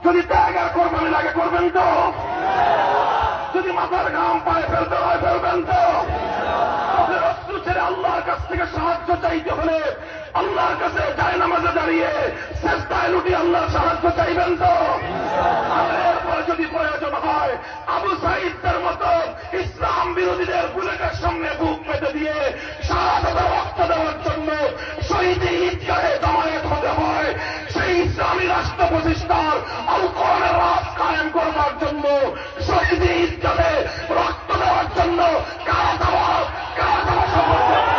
যদি ত্যাগ আর কোরবানি লাগে করবেন তো? যদি মাথার ঘাম পায়ে ফেলতে হয় ফেলবেন তো? আপনার অস্ত্র ছেড়ে আল্লাহর কাছ থেকে সাহায্য চাইতে হলে আল্লাহর কাছে জায়নামাজে দাঁড়িয়ে চেষ্টায় লুটি আল্লাহর সাহায্য চাইবেন তো? এরপরে যদি প্রয়োজন হয় আবু সাঈদদের মতো ইসলাম বিরোধীদের বুলেটের সামনে বুক পেতে দিয়ে শাহাদাতে রক্ত দেওয়ার জন্য শহীদি ঈদগাহে জমায়েত হতে হয়, সেই ইসলামী রাষ্ট্র প্রতিষ্ঠার আল কোরআনের রাজ কায়েম করবার জন্য শহীদি ঈদগাহে রক্ত দেওয়ার জন্য কারা যাওয়া সফল করবে?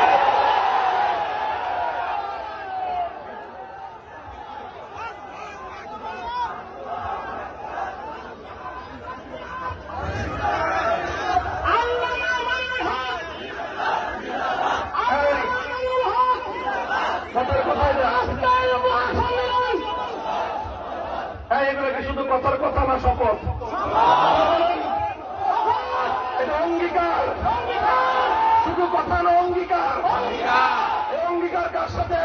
এগুলো কি শুধু কথার কথা না শপথ? এটা অঙ্গীকার, শুধু কথা না অঙ্গীকার। এই অঙ্গীকার কার সাথে?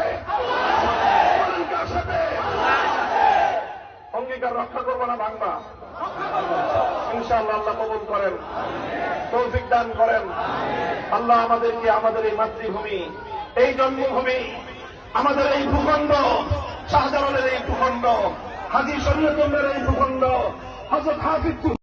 কার সাথে? অঙ্গীকার রক্ষা করবো না ভাঙবা? ইনশাআল্লাহ আল্লাহ কবুল করেন, তৌফিক দান করেন। আল্লাহ আমাদেরকে আমাদের এই মাতৃভূমি, এই জন্মভূমি, আমাদের এই ভূখণ্ড, শাহজালালের এই ভূখণ্ড, হাজী শরীয়তুল্লাহর এই ভূখণ্ড, হযরত হাফিজ